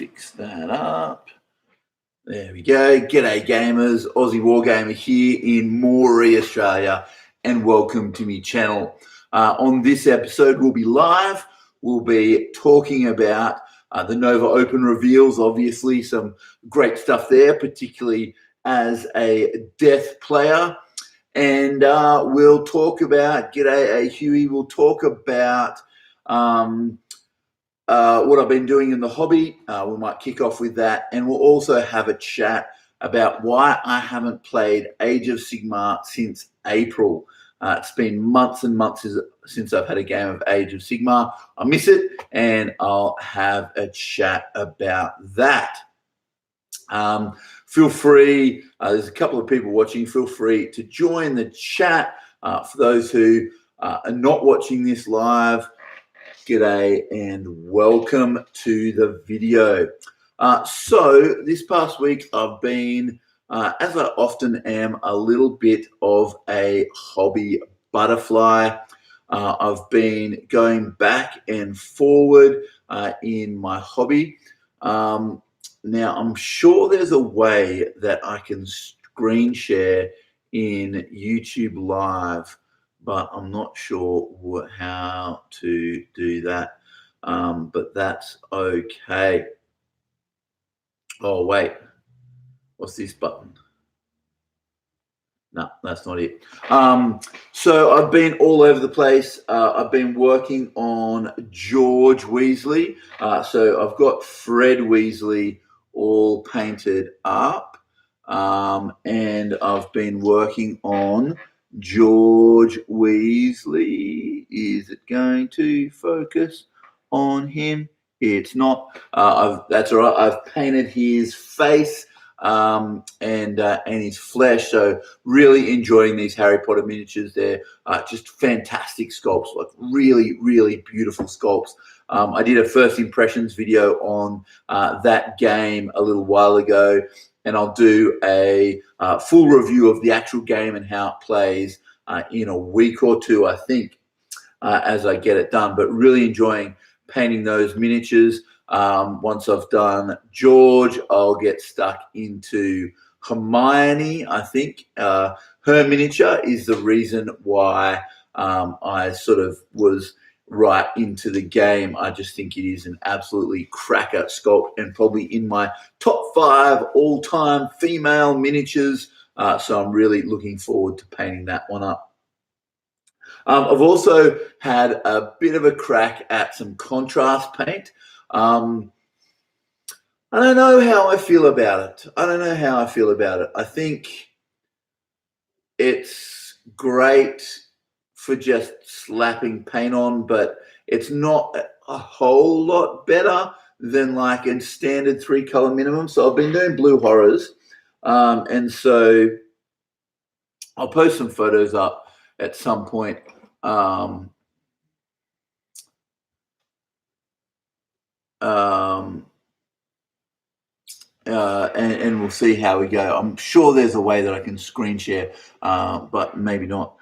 fix that up. There we go. G'day gamers, Aussie Wargamer here in Moree, Australia, and welcome to my channel. On this episode, we'll be live. We'll be talking about the Nova Open reveals, obviously some great stuff there, particularly as a death player. And we'll talk about, g'day Huey, we'll talk about what I've been doing in the hobby. We might kick off with that, and we'll also have a chat about why I haven't played Age of Sigmar since April. It's been months and months since I've had a game of Age of Sigmar. I miss it, and I'll have a chat about that. Feel free, there's a couple of people watching, feel free to join the chat. For those who are not watching this live, g'day and welcome to the video. So this past week I've been, as I often am, a little bit of a hobby butterfly. I've been going back and forward in my hobby. Now I'm sure there's a way that I can screen share in YouTube Live, but I'm not sure how to do that, but that's okay. Oh, wait, what's this button? No, that's not it. So I've been all over the place. I've been working on George Weasley. So I've got Fred Weasley all painted up, and I've been working on George Weasley. Is it going to focus on him? It's not. That's all right. I've painted his face and his flesh. So really enjoying these Harry Potter miniatures. They're just fantastic sculpts, like really, really beautiful sculpts. I did a first impressions video on that game a little while ago, and I'll do a full review of the actual game and how it plays in a week or two, I think, as I get it done. But really enjoying painting those miniatures. Once I've done George, I'll get stuck into Hermione. I think her miniature is the reason why I sort of was right into the game. I just think it is an absolutely cracker sculpt and probably in my top 5 all-time female miniatures. So I'm really looking forward to painting that one up. I've also had a bit of a crack at some contrast paint. I don't know how I feel about it. I think it's great for just slapping paint on, but it's not a whole lot better than like a standard 3-color minimum. So I've been doing blue horrors, and so I'll post some photos up at some point. And we'll see how we go. I'm sure there's a way that I can screen share, but maybe not.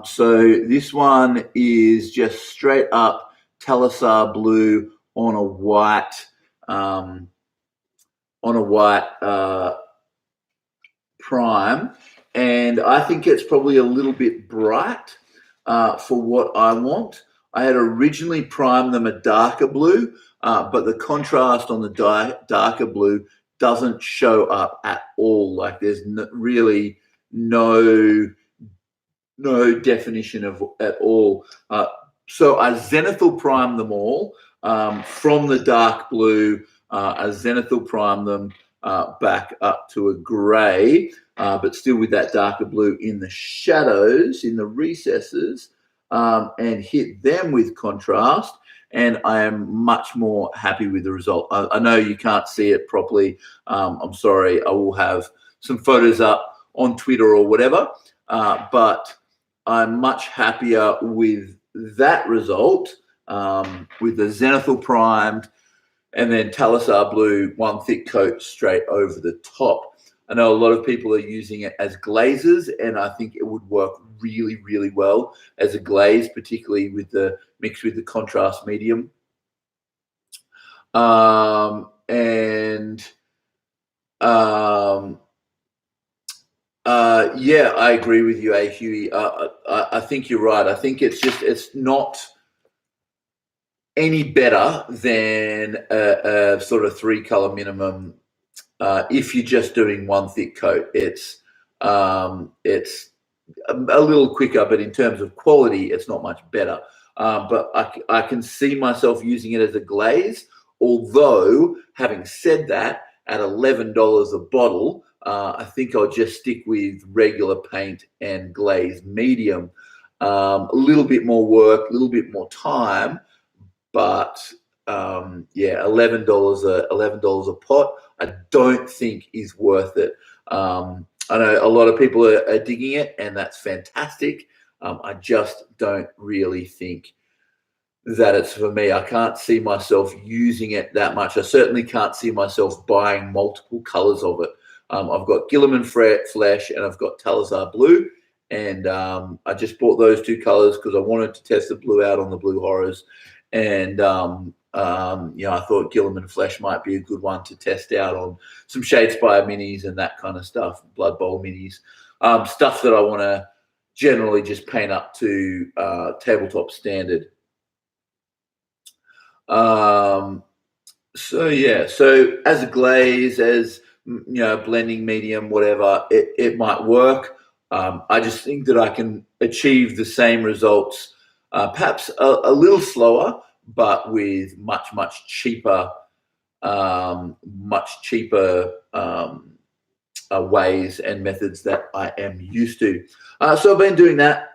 So this one is just straight up Talissar blue on a white prime, and I think it's probably a little bit bright for what I want. I had originally primed them a darker blue, but the contrast on the darker blue doesn't show up at all. Like there's really no definition of at all. So I zenithal primed them all from the dark blue. I zenithal primed them back up to a grey, but still with that darker blue in the shadows, in the recesses, and hit them with contrast. And I am much more happy with the result. I know you can't see it properly. I'm sorry. I will have some photos up on Twitter or whatever, but I'm much happier with that result, with the zenithal primed and then Talissar blue, one thick coat straight over the top. I know a lot of people are using it as glazes, and I think it would work really, really well as a glaze, particularly with the mixed with the contrast medium. Yeah, I agree with you, A. Huey. I think you're right. I think it's not any better than a sort of 3-color minimum. If you're just doing one thick coat, it's a little quicker, but in terms of quality, it's not much better. But I can see myself using it as a glaze. Although, having said that, at $11 a bottle, I think I'll just stick with regular paint and glaze medium. A little bit more work, a little bit more time, but yeah, $11 $11 a pot, I don't think is worth it. I know a lot of people are digging it, and that's fantastic. I just don't really think that it's for me. I can't see myself using it that much. I certainly can't see myself buying multiple colors of it. I've got Gilliman Flesh and I've got Talazar Blue, and I just bought those 2 colors because I wanted to test the blue out on the Blue Horrors, and I thought Gilliman Flesh might be a good one to test out on some Shadespire minis and that kind of stuff, Blood Bowl minis, stuff that I want to generally just paint up to tabletop standard. So as a glaze, as blending medium, whatever, it might work. I just think that I can achieve the same results, perhaps a little slower, but with much cheaper ways and methods that I am used to. So I've been doing that.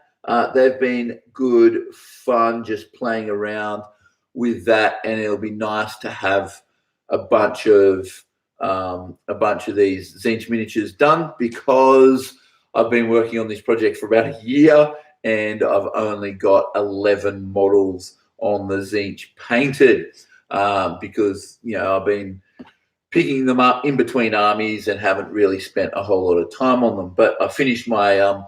They've been good fun, just playing around with that, and it'll be nice to have a bunch of these Zinch miniatures done, because I've been working on this project for about a year and I've only got 11 models on the Zinch painted, because I've been picking them up in between armies and haven't really spent a whole lot of time on them. But I finished my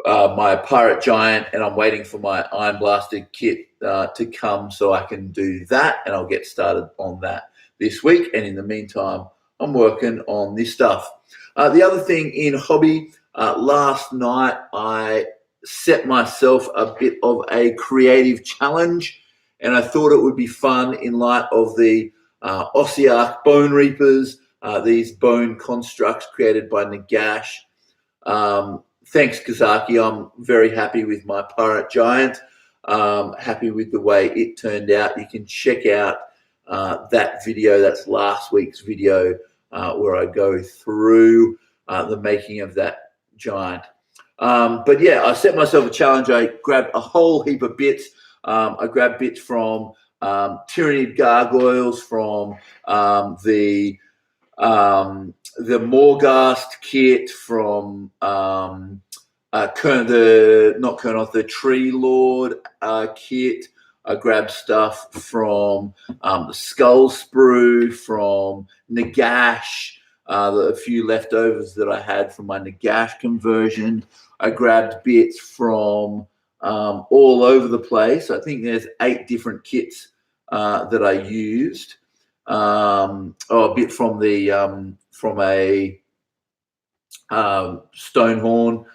my Pirate Giant, and I'm waiting for my Iron Blaster kit to come so I can do that, and I'll get started on that this week. And in the meantime, I'm working on this stuff. The other thing in hobby, last night I set myself a bit of a creative challenge, and I thought it would be fun in light of the Ossiarch Bone Reapers, these bone constructs created by Nagash. Thanks, Kazaki. I'm very happy with my Pirate Giant. Happy with the way it turned out. You can check out that video. That's last week's video, where I go through the making of that giant. But yeah, I set myself a challenge. I grabbed a whole heap of bits. I grabbed bits from Tyrannid Gargoyles, from the Morghast kit, from the Tree Lord kit. I grabbed stuff from the Skull Sprue, from Nagash, a few leftovers that I had from my Nagash conversion. I grabbed bits from all over the place. I think there's 8 different kits that I used. A bit from the from a Stonehorn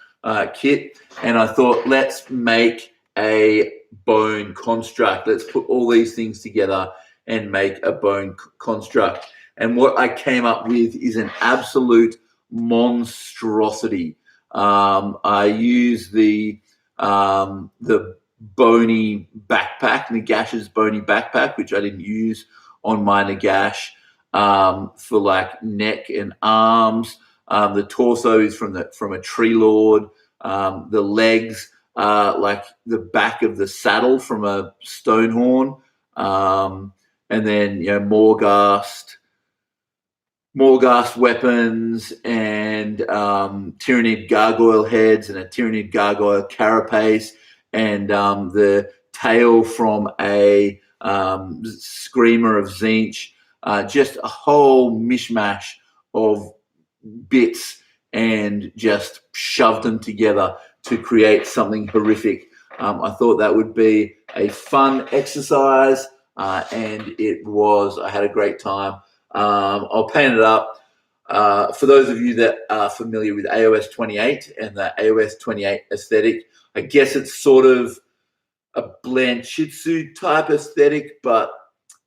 kit, and I thought, let's make a bone construct. Let's put all these things together and make a bone construct. And what I came up with is an absolute monstrosity. I used the bony backpack, Nagash's bony backpack, which I didn't use on my Nagash, for like neck and arms. The torso is from a Tree Lord. The legs are like the back of the saddle from a Stonehorn. And then Morghast weapons, and Tyrannid gargoyle heads, and a Tyrannid gargoyle carapace, and the tail from a Screamer of Zinch. Just a whole mishmash of bits, and just shoved them together to create something horrific. I thought that would be a fun exercise, and it was. I had a great time. I'll paint it up. For those of you that are familiar with AOS 28 and the AOS 28 aesthetic, I guess it's sort of a Blanchitsu type aesthetic, but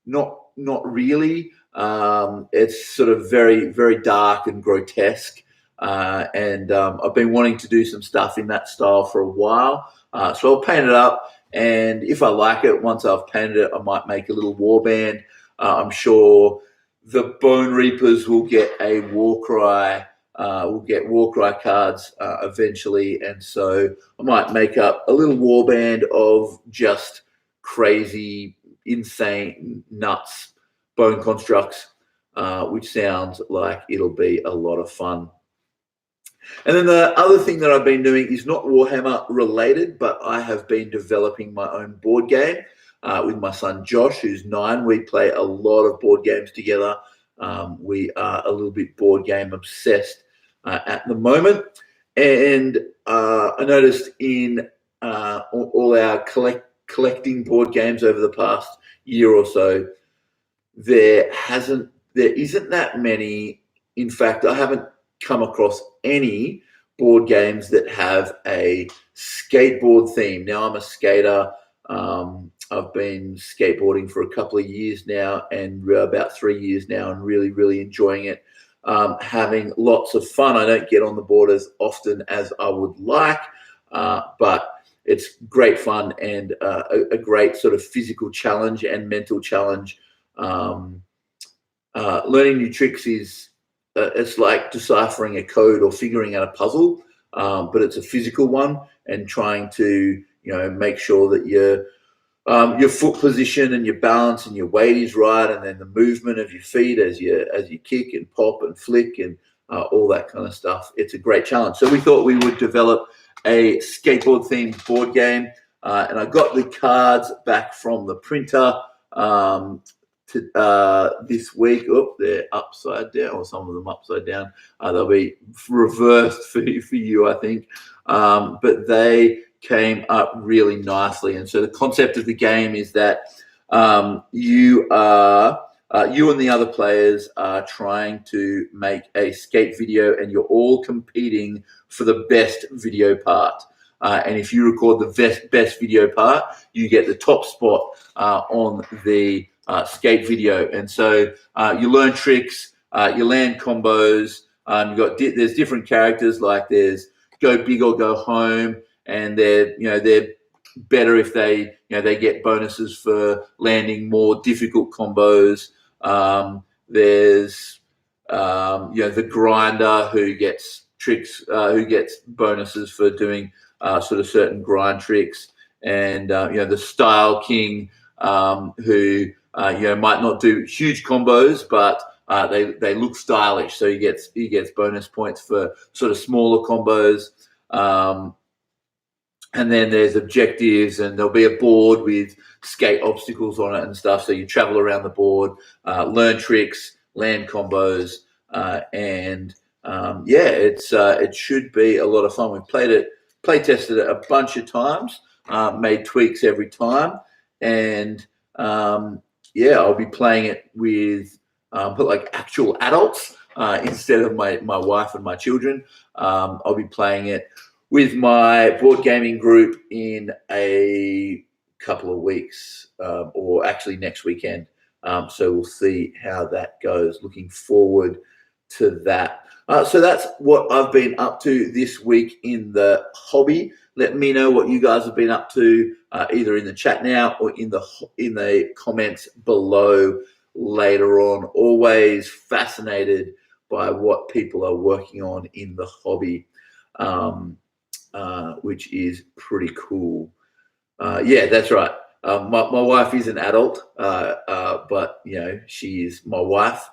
not really. It's sort of very dark and grotesque, and I've been wanting to do some stuff in that style for a while. So I'll paint it up, and if I like it, once I've painted it, I might make a little warband. I'm sure the Bone Reapers will get a war cry. We'll get war cry cards eventually, and so I might make up a little warband of just crazy, insane, nuts bone constructs, which sounds like it'll be a lot of fun. And then the other thing that I've been doing is not Warhammer related, but I have been developing my own board game with my son Josh, who's 9. We play a lot of board games together. We are a little bit board game obsessed at the moment. And I noticed in all our collecting board games over the past year or so, there isn't that many. In fact, I haven't come across any board games that have a skateboard theme. Now, I'm a skater. I've been skateboarding for a couple of years now, and about 3 years now, and really enjoying it. Having lots of fun. I don't get on the board as often as I would like, but it's great fun and a great sort of physical challenge and mental challenge. Learning new tricks is it's like deciphering a code or figuring out a puzzle, but it's a physical one, and trying to make sure that your foot position and your balance and your weight is right, and then the movement of your feet as you kick and pop and flick and all that kind of stuff. It's a great challenge. So we thought we would develop a skateboard themed board game, and I got the cards back from the printer this week. Oh, they're upside down, or some of them upside down. They'll be reversed for you, I think. But they came up really nicely. And so the concept of the game is that you and the other players are trying to make a skate video, and you're all competing for the best video part. And if you record the best video part, you get the top spot on the skate video. And so you learn tricks, you land combos. There's different characters, like there's go big or go home, and they're better if they get bonuses for landing more difficult combos. There's the grinder, who gets tricks, who gets bonuses for doing sort of certain grind tricks, and the style king, who might not do huge combos, but they look stylish, so he gets bonus points for sort of smaller combos. And then there's objectives, and there'll be a board with skate obstacles on it and stuff. So you travel around the board, learn tricks, land combos, and it should be a lot of fun. We've play tested it a bunch of times, made tweaks every time, and I'll be playing it with like actual adults instead of my wife and my children. I'll be playing it with my board gaming group in a couple of weeks, or actually next weekend. So we'll see how that goes. Looking forward to that. So that's what I've been up to this week in the hobby. Let me know what you guys have been up to, either in the chat now or in the comments below later on. Always fascinated by what people are working on in the hobby, which is pretty cool. Yeah, that's right. My wife is an adult, but she is my wife,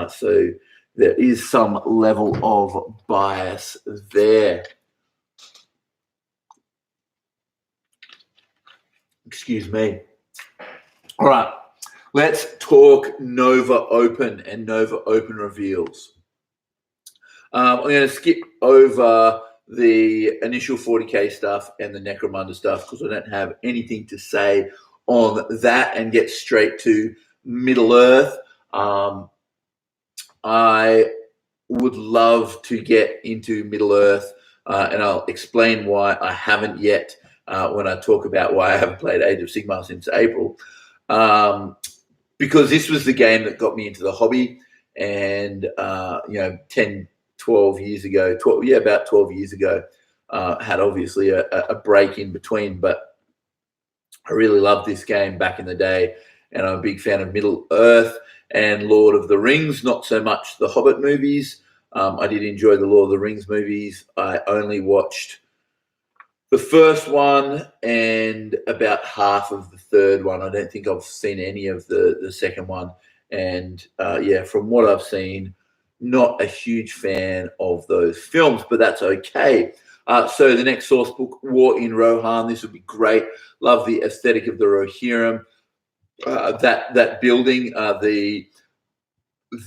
so there is some level of bias there. Excuse me. All right, let's talk Nova Open and Nova Open reveals. I'm going to skip over the initial 40k stuff and the Necromunda stuff because I don't have anything to say on that, and get straight to Middle Earth. I would love to get into Middle Earth, and I'll explain why I haven't yet when I talk about why I haven't played Age of Sigmar since April. Because this was the game that got me into the hobby, and 10, 12 years ago, about 12 years ago, had obviously a break in between, but I really loved this game back in the day, and I'm a big fan of Middle Earth and Lord of the Rings, not so much the Hobbit movies. I did enjoy the Lord of the Rings movies. I only watched the first one and about half of the third one. I don't think I've seen any of the second one. And from what I've seen, not a huge fan of those films, but that's okay. So the next source book, War in Rohan, this would be great. Love the aesthetic of the Rohirrim. That building,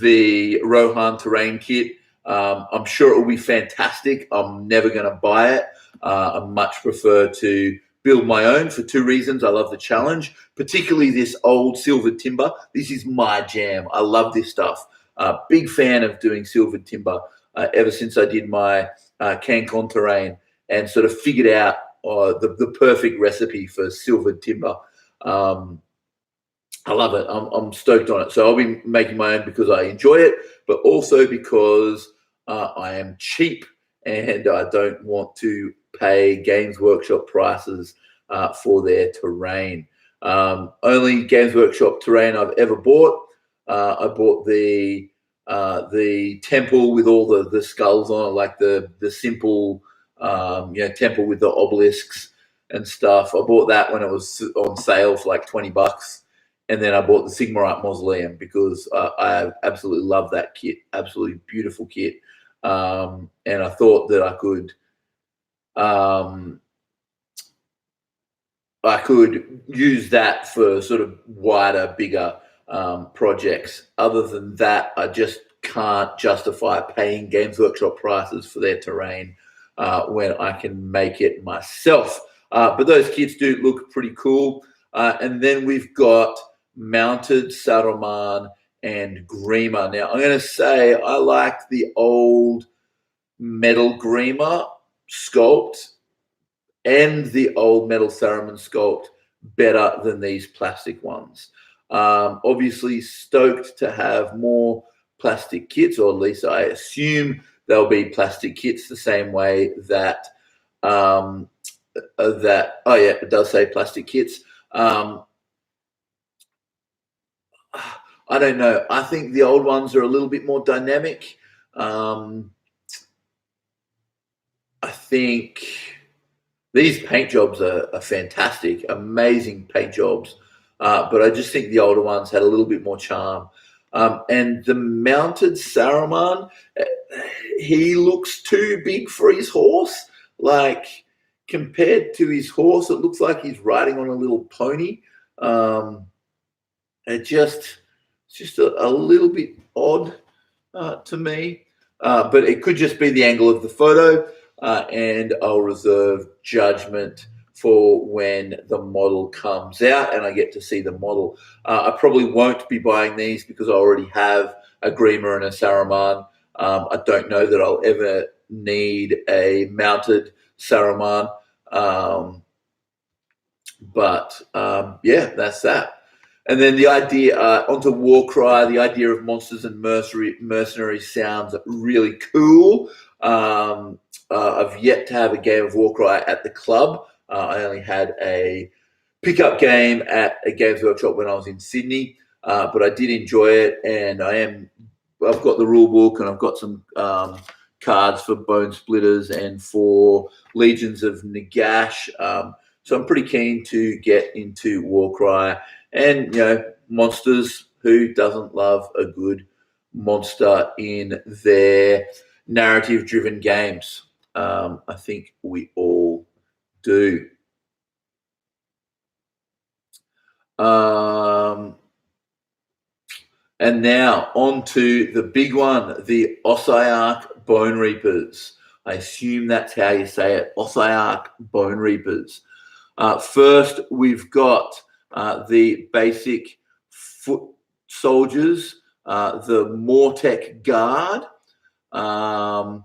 the Rohan terrain kit. I'm sure it will be fantastic. I'm never going to buy it. I much prefer to build my own for two reasons. I love the challenge, particularly this old silvered timber. This is my jam. I love this stuff. Big fan of doing silvered timber ever since I did my Cancon terrain and sort of figured out the perfect recipe for silvered timber. I love it. I'm stoked on it. So I'll be making my own because I enjoy it, but also because I am cheap and I don't want to pay Games Workshop prices for their terrain. Only Games Workshop terrain I've ever bought. I bought the temple with all the skulls on it, like the simple temple with the obelisks and stuff. I bought that when it was on sale for like $20. And then I bought the Sigmarite Mausoleum because I absolutely love that kit. Absolutely beautiful kit. And I thought that I could use that for sort of wider, bigger projects. Other than that, I just can't justify paying Games Workshop prices for their terrain when I can make it myself. But those kits do look pretty cool. And then we've got mounted Saruman and Grima. Now, I'm going to say I like the old metal Grima sculpt and the old metal Saruman sculpt better than these plastic ones. Obviously, stoked to have more plastic kits, or at least I assume there'll be plastic kits the same way that it does say plastic kits. I don't know. I think the old ones are a little bit more dynamic. I think these paint jobs are fantastic, amazing paint jobs. But I just think the older ones had a little bit more charm. And the mounted Saruman, he looks too big for his horse. Like, compared to his horse, it looks like he's riding on a little pony. It's just a little bit odd to me. But it could just be the angle of the photo, and I'll reserve judgment for when the model comes out and I get to see the model. I probably won't be buying these because I already have a Grima and a Saruman. I don't know that I'll ever need a mounted Saruman. But that's that. And then the idea, onto Warcry, the idea of monsters and mercenaries sounds really cool. I've yet to have a game of Warcry at the club. I only had a pickup game at a Games Workshop when I was in Sydney, but I did enjoy it, and I've got the rule book, and I've got some cards for Bone Splitters and for Legions of Nagash. So I'm pretty keen to get into Warcry. And, monsters, who doesn't love a good monster in their narrative-driven games? I think we all do. And now on to the big one, the Ossiarch Bone Reapers. I assume that's how you say it, Ossiarch Bone Reapers. First, we've got the basic foot soldiers the Mortec Guard. I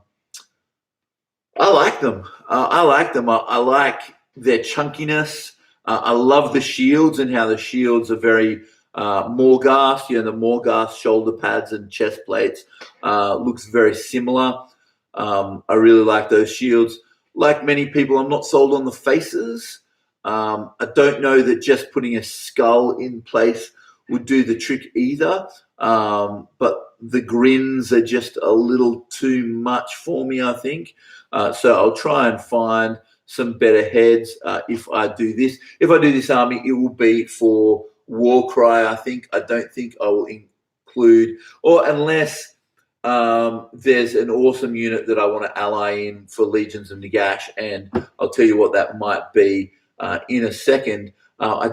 like them. I like them. I like their chunkiness. I love the shields and how the shields are very Morghast. The Morghast shoulder pads and chest plates looks very similar. I really like those shields. Like many people, I'm not sold on the faces. I don't know that just putting a skull in place would do the trick either. But the grins are just a little too much for me, I think. So I'll try and find some better heads if I do this. If I do this army, it will be for Warcry, I think. I don't think I will include, or unless there's an awesome unit that I want to ally in for Legions of Nagash, and I'll tell you what that might be in a second. I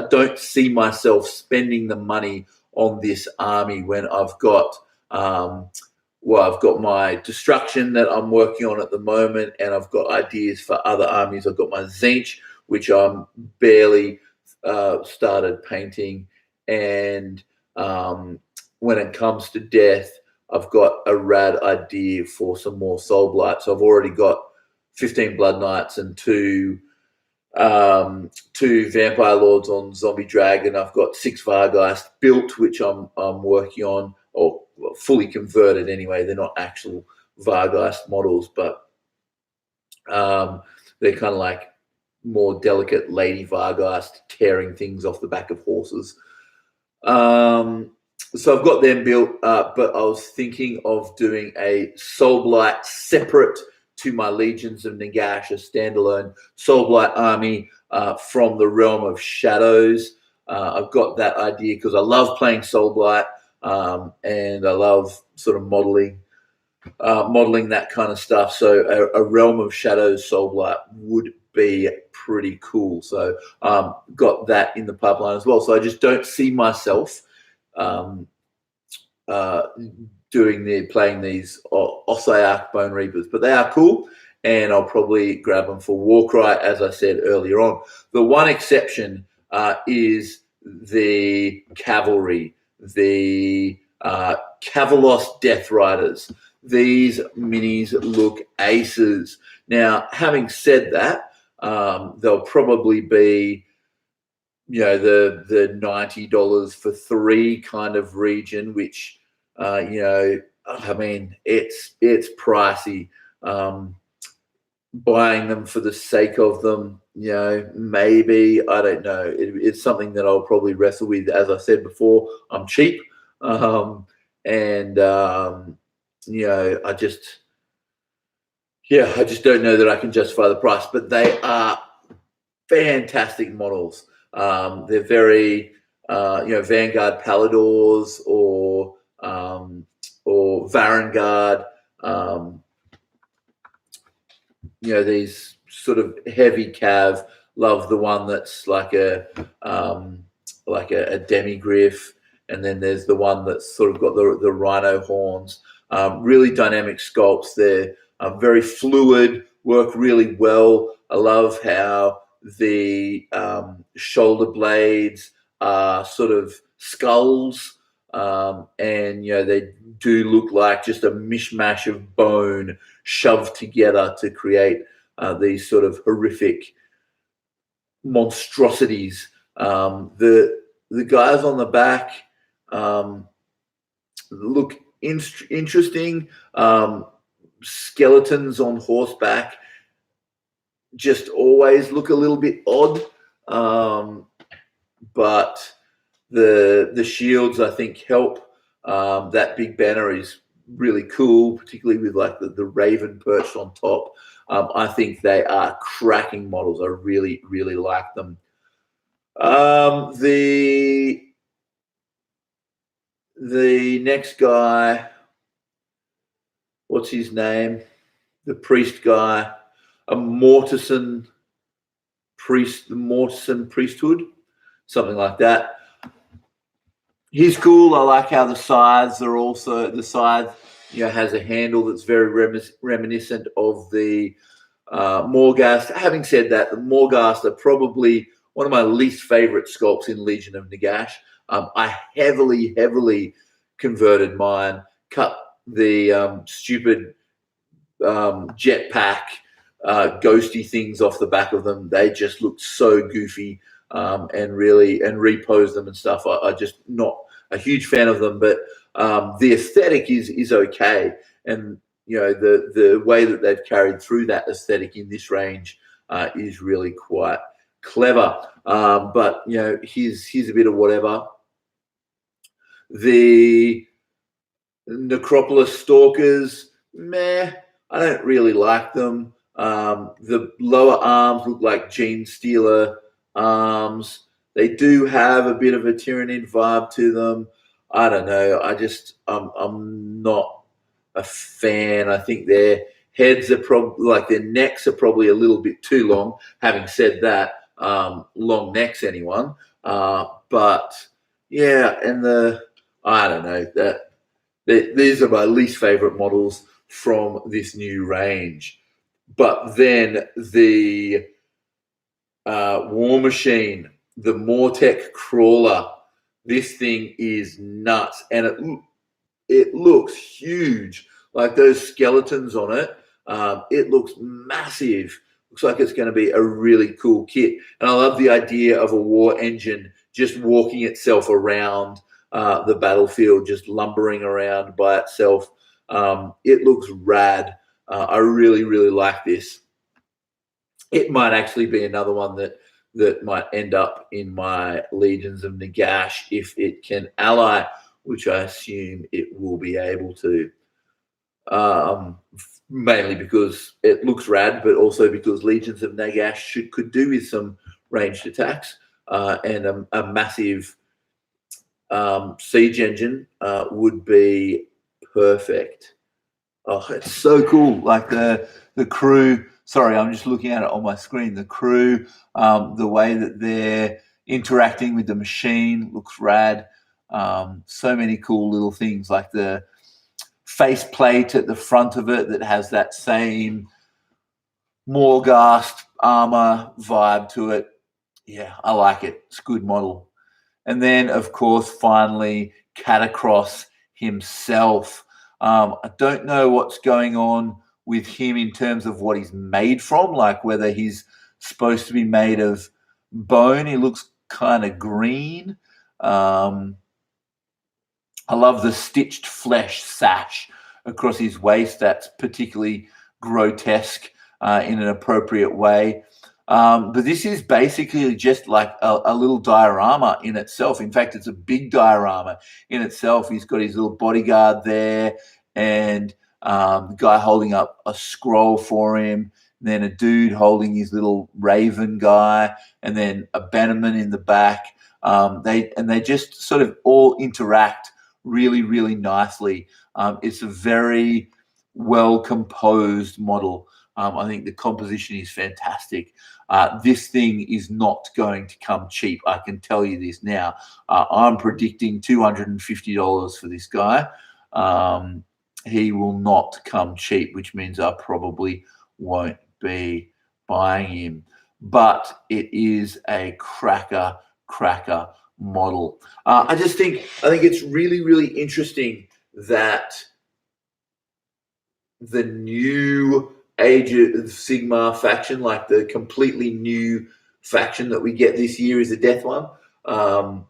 don't see myself spending the money on this army when I've got I've got my destruction that I'm working on at the moment, and I've got ideas for other armies. I've got my Tzeentch, which I'm barely started painting, and when it comes to death, I've got a rad idea for some more Soul Blight. So I've already got 15 Blood Knights and two Vampire Lords on Zombie Dragon. I've got 6 Vargeist built, which I'm working on, or fully converted anyway. They're not actual Vargeist models, but they're kind of like more delicate Lady Vargeist tearing things off the back of horses. So I've got them built, but I was thinking of doing a Soul Blight separate to my Legions of Nagash, a standalone Soul Blight army from the Realm of Shadows. I've got that idea because I love playing Soul Blight, and I love sort of modeling that kind of stuff. So a Realm of Shadows Soul Blight would be pretty cool. So got that in the pipeline as well. So I just don't see myself playing these Ossiarch Bone Reapers, but they are cool, and I'll probably grab them for Warcry, as I said earlier on. The one exception is the Cavalry, the Cavalos Death Riders. These minis look aces. Now, having said that, they'll probably be the $90 for 3 kind of region, which I mean, it's pricey. Buying them for the sake of them, maybe, I don't know. It's something that I'll probably wrestle with. As I said before, I'm cheap, I just don't know that I can justify the price. But they are fantastic models. They're very, Vanguard Paladors or Varangard. These sort of heavy cav. Love the one that's like a demigriff, and then there's the one that's sort of got the rhino horns. Really dynamic sculpts. They're very fluid, work really well. I love how the shoulder blades are sort of skulls, and they do look like just a mishmash of bone shoved together to create these sort of horrific monstrosities. The guys on the back look interesting. Skeletons on horseback just always look a little bit odd, but the shields, I think, help. That big banner is really cool, particularly with like the raven perched on top. I think they are cracking models. I really, really like them. The next guy, what's his name? The priest guy, a Mortison priest, the Mortison priesthood, something like that. He's cool. I like how the scythes are also, the scythe has a handle that's very reminiscent of the Morghast. Having said that, the Morghast are probably one of my least favorite sculpts in Legion of Nagash. I heavily converted mine, cut the stupid jetpack ghosty things off the back of them. They just look so goofy, and repose them and stuff. I just not a huge fan of them, but the aesthetic is okay, and the way that they've carried through that aesthetic in this range is really quite clever. But here's a bit of whatever. The Necropolis Stalkers, meh. I don't really like them. The lower arms look like Gene Stealer arms. They do have a bit of a Tyranid vibe to them. I don't know. I'm not a fan. I think their heads are probably, like, their necks are probably a little bit too long. Having said that, long necks, anyone. But yeah, and I don't know, these are my least favorite models from this new range. But then the War Machine, the Mortec Crawler, this thing is nuts, and it looks huge. Like those skeletons on it, it looks massive. Looks like it's going to be a really cool kit. And I love the idea of a war engine just walking itself around the battlefield, just lumbering around by itself. It looks rad. I really, really like this. It might actually be another one that might end up in my Legions of Nagash if it can ally, which I assume it will be able to. Mainly because it looks rad, but also because Legions of Nagash could do with some ranged attacks, and a massive siege engine would be perfect. Oh, it's so cool. Like the crew. Sorry, I'm just looking at it on my screen. The crew, the way that they're interacting with the machine looks rad. So many cool little things, like the face plate at the front of it that has that same Morghast armor vibe to it. Yeah, I like it. It's a good model. And then, of course, finally, Catacross himself. I don't know what's going on with him in terms of what he's made from, like whether he's supposed to be made of bone. He looks kind of green. I love the stitched flesh sash across his waist. That's particularly grotesque in an appropriate way. But this is basically just like a little diorama in itself. In fact, it's a big diorama in itself. He's got his little bodyguard there, and the guy holding up a scroll for him, and then a dude holding his little raven guy, and then a bannerman in the back. They just sort of all interact really, really nicely. It's a very well composed model. I think the composition is fantastic. This thing is not going to come cheap. I can tell you this now. I'm predicting $250 for this guy. He will not come cheap, which means I probably won't be buying him. But it is a cracker model. I think it's really, really interesting that the new Age of Sigmar faction, like the completely new faction that we get this year, is a death one. I'm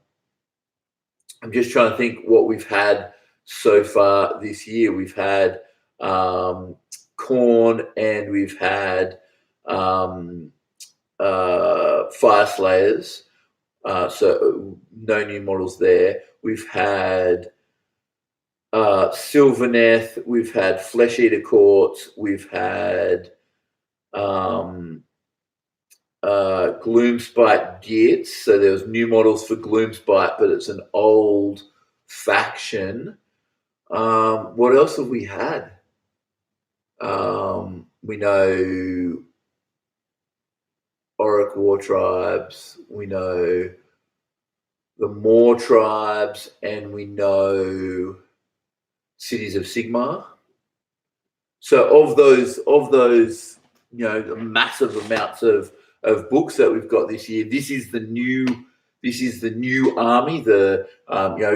just trying to think what we've had so far this year. We've had Khorne, and we've had Fire Slayers. So no new models there. We've had Sylvaneth, we've had Flesh Eater Courts, we've had Gloomspite Geats. So there was new models for Gloomspite, but it's an old faction. What else have we had? We know Auric War Tribes, we know the Moor Tribes, and we know Cities of Sigmar. So of those, massive amounts of books that we've got this year, this is the new This is the new army, the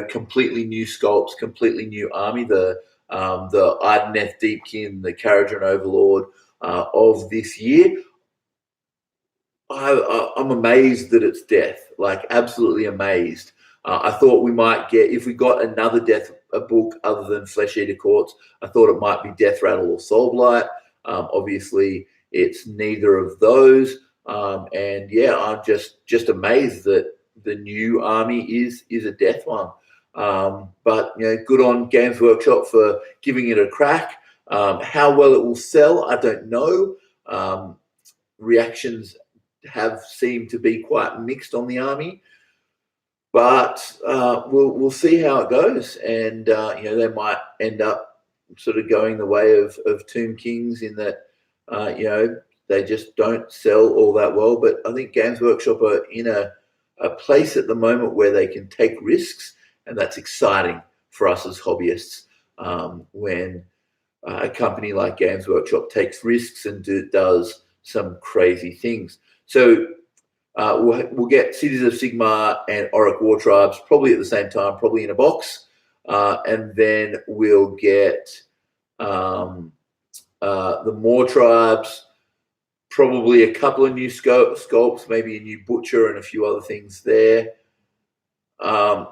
completely new sculpts, completely new army, the Ideneth Deepkin, the Karajan Overlord of this year. I'm amazed that it's death, like absolutely amazed. I thought we might get, if we got another death a book other than Flesh Eater Courts, I thought it might be Death Rattle or Soulblight. Obviously, it's neither of those. And yeah, I'm just amazed that the new army is a death one. But good on Games Workshop for giving it a crack. How well it will sell, I don't know. Reactions have seemed to be quite mixed on the army, but we'll see how it goes. And they might end up sort of going the way of Tomb Kings in that they just don't sell all that well. But I think Games Workshop are in a place at the moment where they can take risks, and that's exciting for us as hobbyists when a company like Games Workshop takes risks and does some crazy things. So we'll get Cities of Sigmar and Auric War Tribes probably at the same time, probably in a box. And then we'll get the Moor Tribes, probably a couple of new sculpts, maybe a new Butcher and a few other things there. And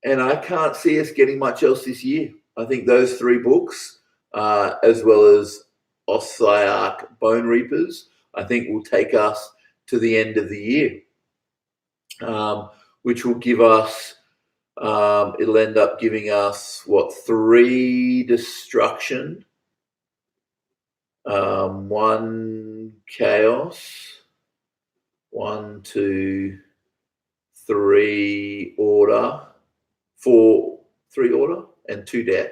I can't see us getting much else this year. I think those three books, as well as Ossiarch Bone Reapers, I think will take us to the end of the year, which will give us, it'll end up giving us, 3 destruction, 1 chaos, 1, 2, 3 order, 3 order, and 2 death.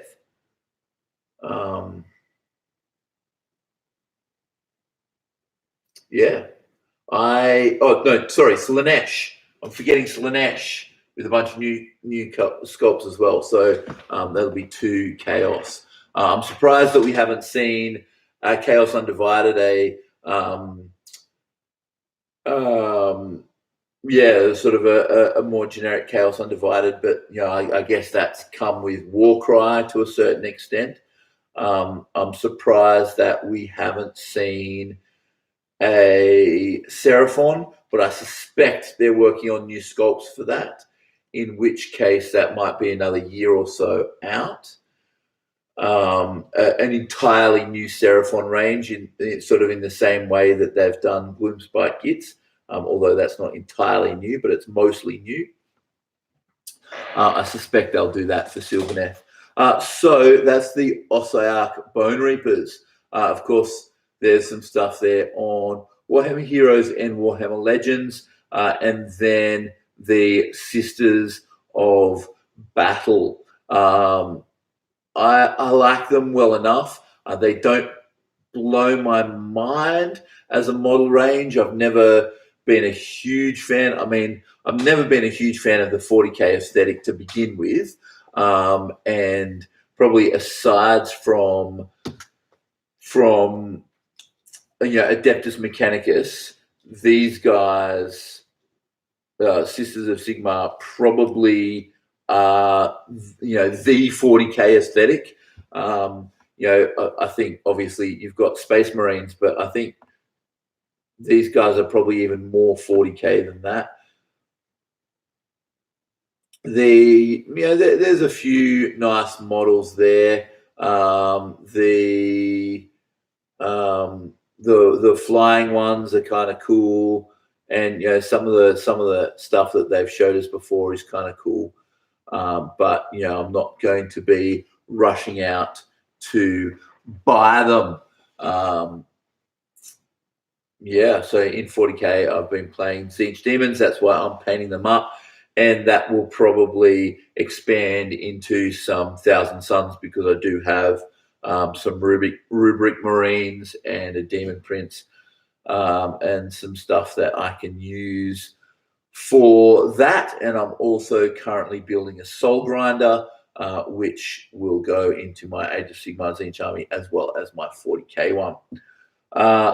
Slaanesh. I'm forgetting Slaanesh with a bunch of new sculpts as well. So that'll be 2 chaos. I'm surprised that we haven't seen Chaos Undivided, sort of a more generic Chaos Undivided, but I guess that's come with Warcry to a certain extent. I'm surprised that we haven't seen a Seraphon, but I suspect they're working on new sculpts for that, in which case that might be another year or so out. An entirely new Seraphon range, in sort of in the same way that they've done Gloomspite Gits, although that's not entirely new, but it's mostly new. I suspect they'll do that for Sylvaneth. So that's the Ossiarch Bone Reapers. Of course, there's some stuff there on Warhammer Heroes and Warhammer Legends, and then the Sisters of Battle. I like them well enough. They don't blow my mind as a model range. I've never been a huge fan. I mean, I've never been a huge fan of the 40k aesthetic to begin with, and probably aside from Adeptus Mechanicus, these guys, Sisters of Sigmar, probably the 40k aesthetic. I think obviously you've got Space Marines, but I think these guys are probably even more 40k than that. There's a few nice models there. The flying ones are kind of cool, and some of the stuff that they've showed us before is kind of cool. But I'm not going to be rushing out to buy them. So in 40k, I've been playing Siege Demons. That's why I'm painting them up, and that will probably expand into some Thousand Suns because I do have some Rubric Marines and a Demon Prince, and some stuff that I can use for that. And I'm also currently building a Soul Grinder, which will go into my Age of Sigmar Tzeentch army as well as my 40k one.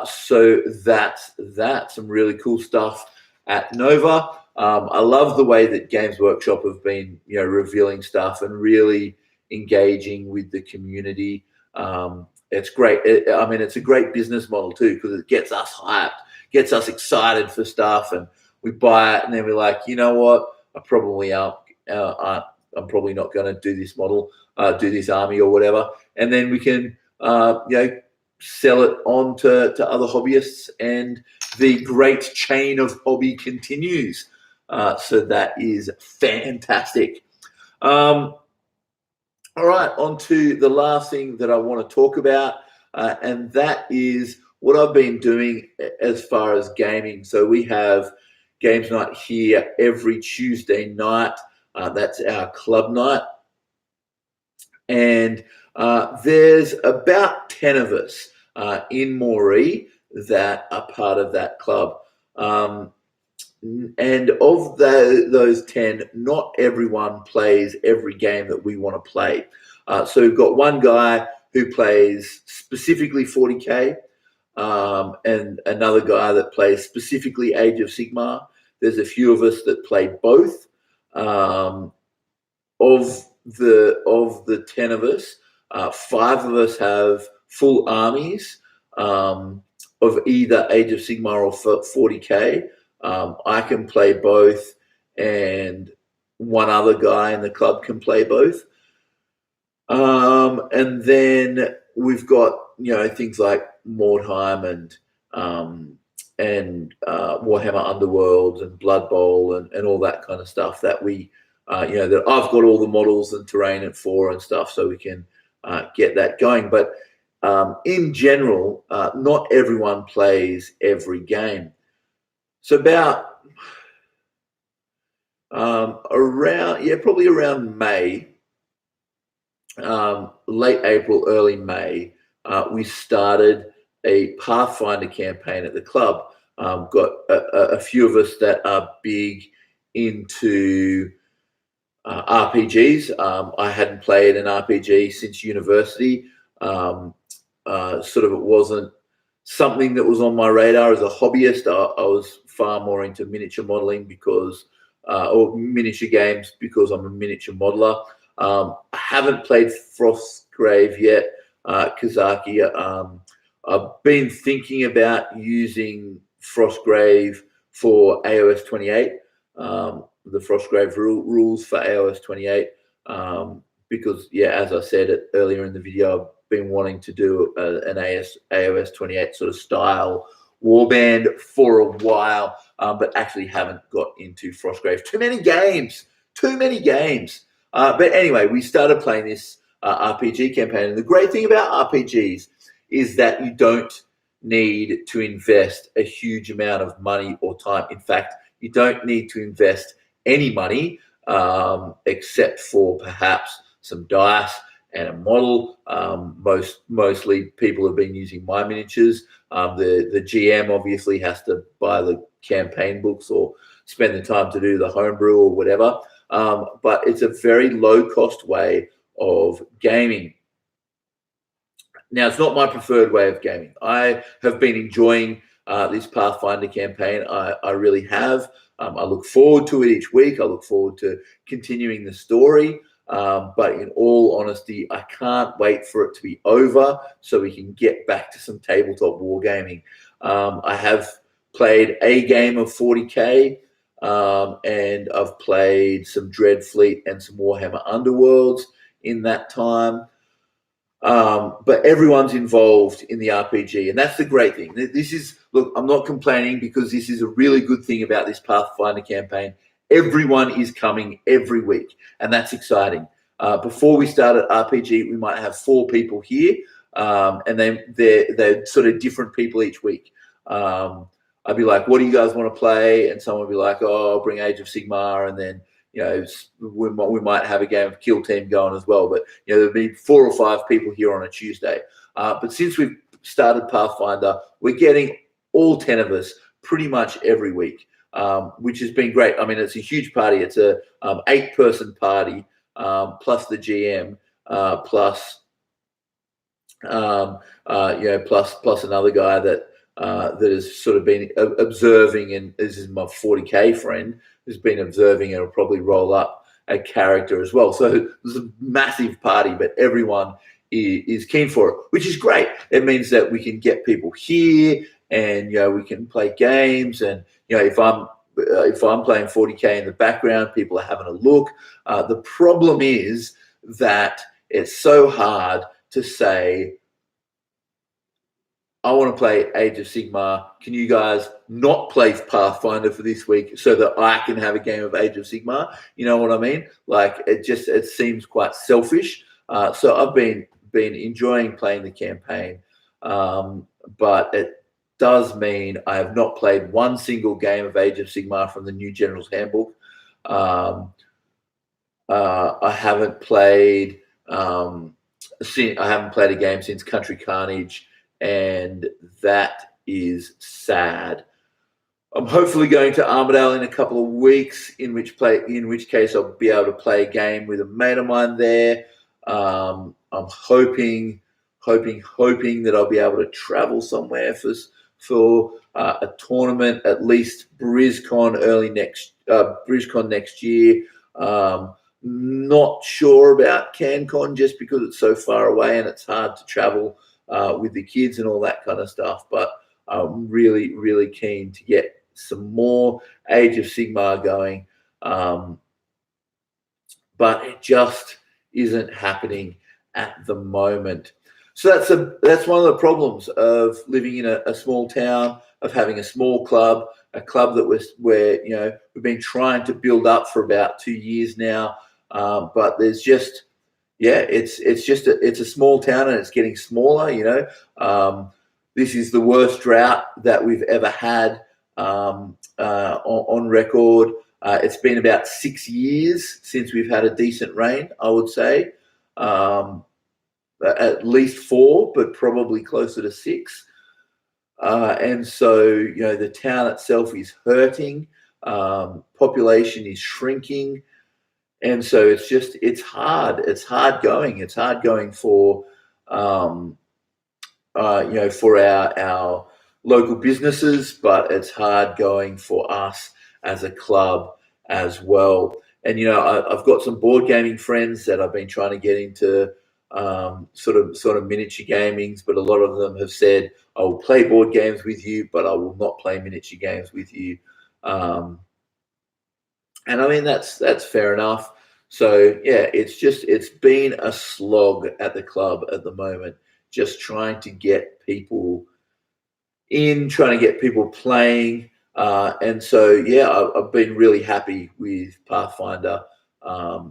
So that's that. Some really cool stuff at Nova. I love the way that Games Workshop have been, revealing stuff and really engaging with the community. It's great. It's a great business model too, because it gets us hyped, gets us excited for stuff, and we buy it, and then we're like, you know what? I'm probably not going to do this model, do this army or whatever, and then we can, sell it on to other hobbyists, and the great chain of hobby continues. So that is fantastic. All right, on to the last thing that I want to talk about, and that is what I've been doing as far as gaming. So we have games night here every Tuesday night. That's our club night. And there's about 10 of us in Moree that are part of that club. And of those 10, not everyone plays every game that we want to play. So we've got one guy who plays specifically 40K, and another guy that plays specifically Age of Sigmar. There's a few of us that play both. Of the 10 of us, 5 of us have full armies of either Age of Sigmar or 40K. I can play both, and one other guy in the club can play both. And then we've got things like Mordheim and Warhammer Underworlds and Blood Bowl and all that kind of stuff that we that I've got all the models and terrain for and stuff, so we can get that going. But in general, not everyone plays every game. So about probably around May, late April, early May, we started a Pathfinder campaign at the club. Got a few of us that are big into RPGs. I hadn't played an RPG since university. It wasn't something that was on my radar as a hobbyist. I was far more into miniature modeling or miniature games because I'm a miniature modeler. I haven't played Frostgrave yet, Kazaki. I've been thinking about using Frostgrave for AOS 28, the Frostgrave rules for AOS 28, because, as I said earlier in the video, I've been wanting to do an AOS 28 sort of style warband for a while, but actually haven't got into Frostgrave. Too many games. But anyway, we started playing this RPG campaign. And the great thing about RPGs is that you don't need to invest a huge amount of money or time. In fact, you don't need to invest any money except for perhaps some dice and a model. Mostly people have been using my miniatures. The GM obviously has to buy the campaign books or spend the time to do the homebrew or whatever. But it's a very low-cost way of gaming. Now, it's not my preferred way of gaming. I have been enjoying this Pathfinder campaign. I really have. I look forward to it each week. I look forward to continuing the story. But in all honesty, I can't wait for it to be over so we can get back to some tabletop wargaming. I have played a game of 40K, and I've played some Dreadfleet and some Warhammer Underworlds in that time. But everyone's involved in the RPG, and that's the great thing. Look, I'm not complaining, because this is a really good thing about this Pathfinder campaign. Everyone is coming every week, and that's exciting. Before we started RPG, we might have 4 people here, and then they're sort of different people each week. I'd be like, what do you guys want to play? And someone would be like, oh, I'll bring Age of Sigmar, and then we might have a game of Kill Team going as well. But there'll be 4 or 5 people here on a Tuesday. But since we've started Pathfinder, we're getting all 10 of us pretty much every week, which has been great. I mean, it's a huge party. It's a 8-person party, plus the GM, plus another guy that has sort of been observing, and this is my 40K friend. who's been observing it will probably roll up a character as well. So there's a massive party, but everyone is keen for it, which is great. It means that we can get people here, and we can play games. And if I'm playing 40K in the background, people are having a look. The problem is that it's so hard to say, I want to play Age of Sigmar. Can you guys not play Pathfinder for this week so that I can have a game of Age of Sigmar? You know what I mean? Like, it seems quite selfish. So I've been enjoying playing the campaign, but it does mean I have not played one single game of Age of Sigmar from the new General's Handbook. I haven't played I haven't played a game since Country Carnage, and that is sad. I'm hopefully going to Armidale in a couple of weeks, in which case I'll be able to play a game with a mate of mine there. I'm hoping that I'll be able to travel somewhere for a tournament, at least BrizCon next year. Not sure about CanCon just because it's so far away and it's hard to travel with the kids and all that kind of stuff. But I'm really, really keen to get some more Age of Sigmar going. But it just isn't happening at the moment. So that's one of the problems of living in a small town, of having a small club, a club that we've been trying to build up for about 2 years now. But there's just, it's a small town and it's getting smaller. This is the worst drought that we've ever had on record. It's been about 6 years since we've had a decent rain, I would say. At least 4, but probably closer to 6. And so, the town itself is hurting. Population is shrinking. And so it's hard. It's hard going. It's hard going for, for our local businesses, but it's hard going for us as a club as well. And, I've got some board gaming friends that I've been trying to get into sort of miniature gamings, but a lot of them have said, I will play board games with you, but I will not play miniature games with you. And I mean, that's fair enough. So it's been a slog at the club at the moment, just trying to get people in, trying to get people playing. And so, I've been really happy with Pathfinder,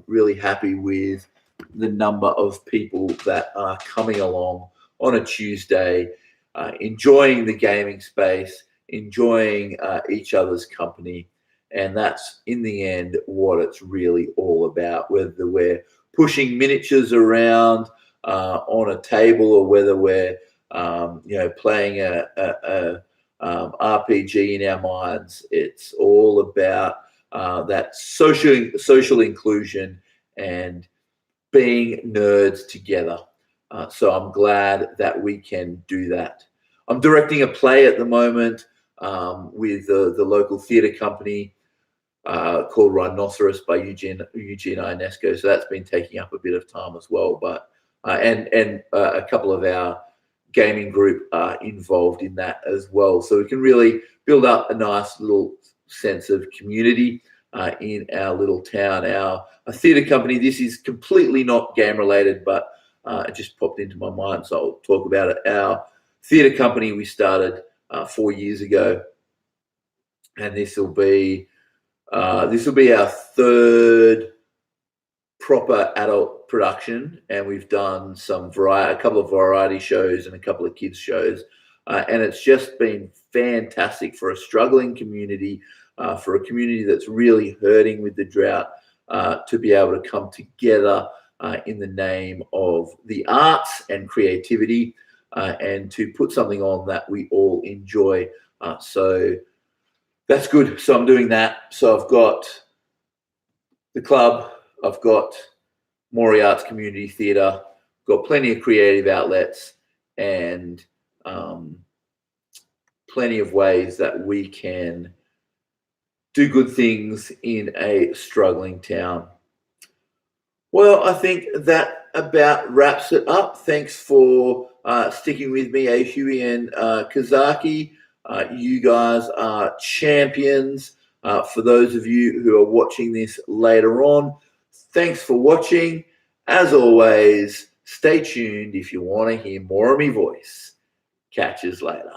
really happy with the number of people that are coming along on a Tuesday, enjoying the gaming space, enjoying each other's company. And that's, in the end, what it's really all about, whether we're pushing miniatures around on a table or whether we're, playing a RPG in our minds. It's all about that social inclusion and being nerds together. So I'm glad that we can do that. I'm directing a play at the moment with the local theatre company called Rhinoceros by Eugene Ionesco. So that's been taking up a bit of time as well. But and a couple of our gaming group are involved in that as well. So we can really build up a nice little sense of community in our little town. Our theatre company, this is completely not game related, but it just popped into my mind, so I'll talk about it. Our theatre company we started 4 years ago, and this will be our third proper adult production, and we've done a couple of variety shows and a couple of kids shows, and it's just been fantastic for a struggling community, for a community that's really hurting with the drought, to be able to come together in the name of the arts and creativity, and to put something on that we all enjoy. So that's good. So I'm doing that. So I've got the club, I've got Maury Arts Community Theatre, got plenty of creative outlets, and plenty of ways that we can do good things in a struggling town. Well, I think that about wraps it up. Thanks for sticking with me, Huey and Kazaki. You guys are champions. For those of you who are watching this later on, thanks for watching. As always, stay tuned if you want to hear more of my voice. Catch us later.